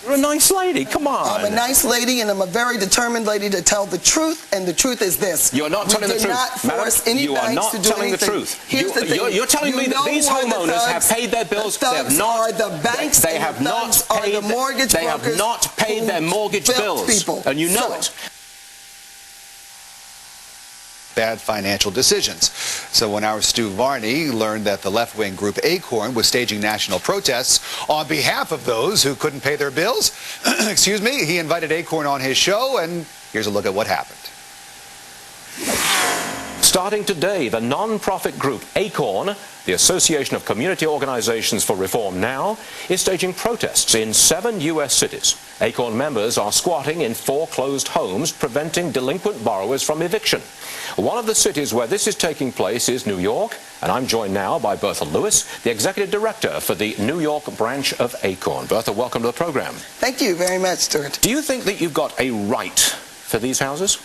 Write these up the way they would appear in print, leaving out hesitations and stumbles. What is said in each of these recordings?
You're a nice lady. Come on. I'm a nice lady, and I'm a very determined lady to tell the truth, and the truth is this. You're not telling the truth. We did not force any banks to do anything. You are not telling the truth. Here's the thing. You're telling me that these homeowners have paid their bills. They have not. The banks they have not paid the mortgage They have not paid their mortgage bills, and you know it. Bad financial decisions. So when our Stu Varney learned that the left-wing group ACORN was staging national protests on behalf of those who couldn't pay their bills, excuse me, he invited ACORN on his show, and here's a look at what happened. Starting today, the non-profit group ACORN, the Association of Community Organizations for Reform Now, is staging protests in 7 U.S. cities. ACORN members are squatting in foreclosed homes, preventing delinquent borrowers from eviction. One of the cities where this is taking place is New York, and I'm joined now by Bertha Lewis, the Executive Director for the New York branch of ACORN. Bertha, welcome to the program. Thank you very much, Stuart. Do you think that you've got a right for these houses?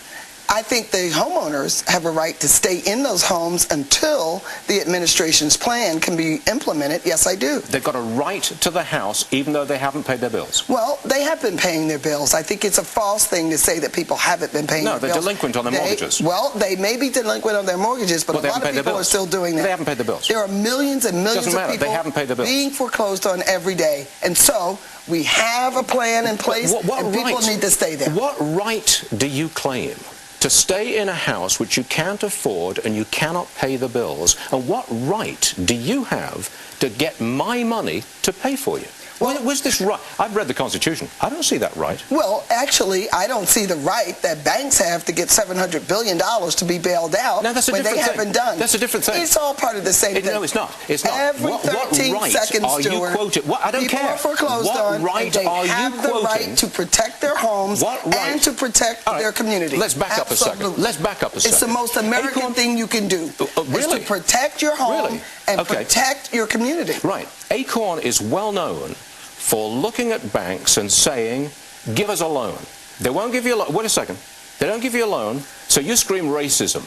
I think the homeowners have a right to stay in those homes until the administration's plan can be implemented. Yes, I do. They've got a right to the house even though they haven't paid their bills. Well, they have been paying their bills. I think it's a false thing to say that people haven't been paying their bills. No, they're delinquent on their mortgages. Well, they may be delinquent on their mortgages, but a lot of people are still doing that. They haven't paid their bills. There are millions and millions of people they haven't paid their bills. being foreclosed on every day. And so we have a plan in place, and people need to stay there. What right do you claim to stay in a house which you can't afford and you cannot pay the bills? And what right do you have to get my money to pay for you? Well, where's this right? I've read the Constitution. I don't see that right. Well, actually, I don't see the right that banks have to get $700 billion to be bailed out when they haven't done. That's a different thing. It's all part of the same thing. No, it's not. It's not. Every 13 what right seconds, are you quoting? I don't care. People are foreclosed on, and they have the right to protect their homes and to protect their community. Let's back up a second. Let's back up a second. It's the most American thing you can do. Really? Is to protect your home and protect your community. Right. ACORN is well known for looking at banks and saying, give us a loan. They won't give you a loan. Wait a second. They don't give you a loan, so you scream racism.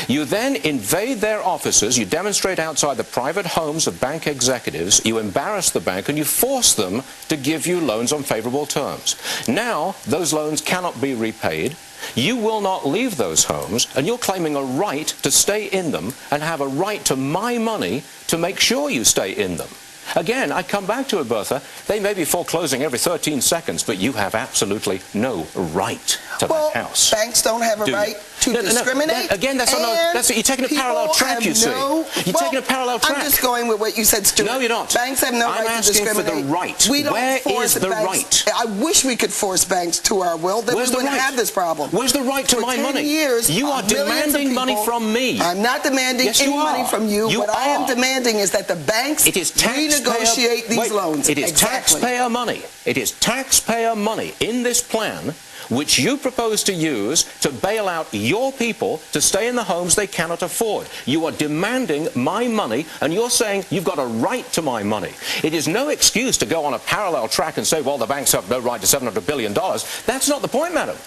You then invade their offices, you demonstrate outside the private homes of bank executives, you embarrass the bank, and you force them to give you loans on favorable terms. Now, those loans cannot be repaid. You will not leave those homes, and you're claiming a right to stay in them and have a right to my money to make sure you stay in them. Again, I come back to it, Bertha. They may be foreclosing every 13 seconds, but you have absolutely no right to that house. Banks don't have a right to discriminate. Again, you're taking a parallel track, you see. You're taking a parallel track. I'm just going with what you said, Stuart. No, you're not. Banks have no right to discriminate. I'm asking for the right. We don't Where force is the banks. right? I wish we could force banks to our will. Then we wouldn't have this problem. Where's the right to my money? Years, you are demanding money from me. I'm not demanding any money from you. What I am demanding is that the banks renegotiate these loans. It is taxpayer money. It is taxpayer money in this plan which you propose to use to bail out your people to stay in the homes they cannot afford. You are demanding my money, and you're saying you've got a right to my money. It is no excuse to go on a parallel track and say, well, the banks have no right to $700 billion. That's not the point, madam.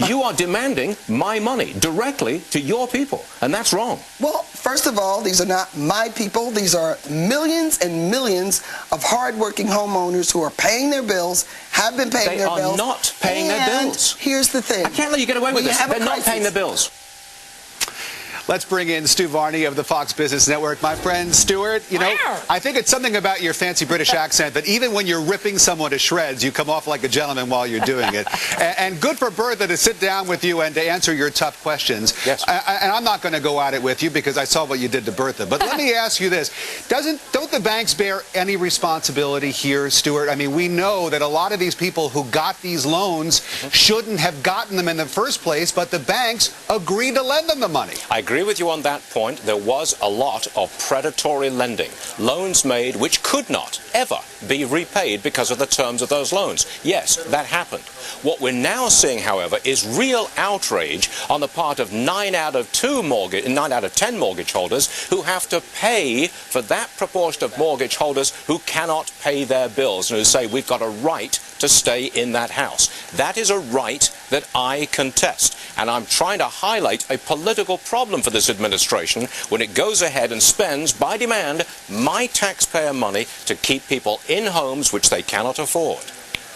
You are demanding my money directly to your people, and that's wrong. Well, first of all, these are not my people. These are millions and millions of hardworking homeowners who are paying their bills, have been paying their bills. They are not paying their bills. Here's the thing. I can't let you get away with this. They're not paying their bills. Let's bring in Stu Varney of the Fox Business Network. My friend Stuart, you know, I think it's something about your fancy British accent that even when you're ripping someone to shreds, you come off like a gentleman while you're doing it. And good for Bertha to sit down with you and to answer your tough questions. Yes. And I'm not going to go at it with you because I saw what you did to Bertha. But let me ask you this. Don't the banks bear any responsibility here, Stuart? I mean, we know that a lot of these people who got these loans shouldn't have gotten them in the first place, but the banks agreed to lend them the money. I agree with you on that point. There was a lot of predatory lending. Loans made which could not ever be repaid because of the terms of those loans. Yes, that happened. What we're now seeing, however, is real outrage on the part of 9 out of 10 mortgage holders who have to pay for that proportion of mortgage holders who cannot pay their bills and who say we've got a right to stay in that house. That is a right that I contest. And I'm trying to highlight a political problem for this administration when it goes ahead and spends, by demand, my taxpayer money to keep people in homes which they cannot afford.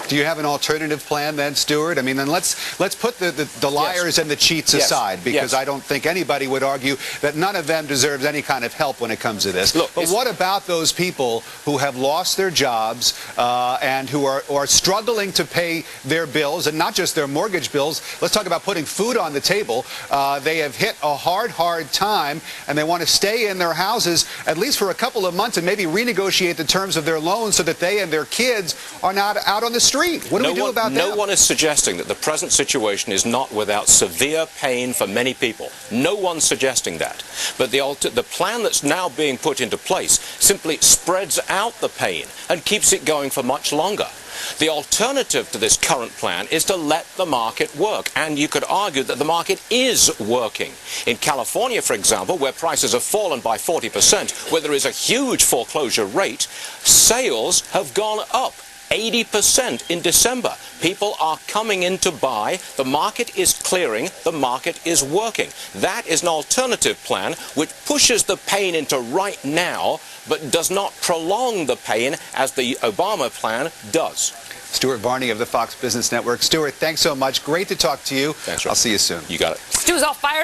Do you have an alternative plan then, Stuart? I mean, then let's put the liars and the cheats aside, because I don't think anybody would argue that none of them deserves any kind of help when it comes to this. Look, but what about those people who have lost their jobs and who are struggling to pay their bills, and not just their mortgage bills? Let's talk about putting food on the table. They have hit a hard time, and they want to stay in their houses at least for a couple of months and maybe renegotiate the terms of their loans so that they and their kids are not out on the street. What do we do about that? No one is suggesting that the present situation is not without severe pain for many people. No one's suggesting that. But the plan that's now being put into place simply spreads out the pain and keeps it going for much longer. The alternative to this current plan is to let the market work, and you could argue that the market is working. In California, for example, where prices have fallen by 40%, where there is a huge foreclosure rate, sales have gone up 80% in December. People are coming in to buy, the market is clearing, the market is working. That is an alternative plan which pushes the pain into right now, but does not prolong the pain as the Obama plan does. Stuart Varney of the Fox Business Network. Stuart, thanks so much. Great to talk to you. Thanks, Rob. I'll see you soon. You got it. Stu's all fired.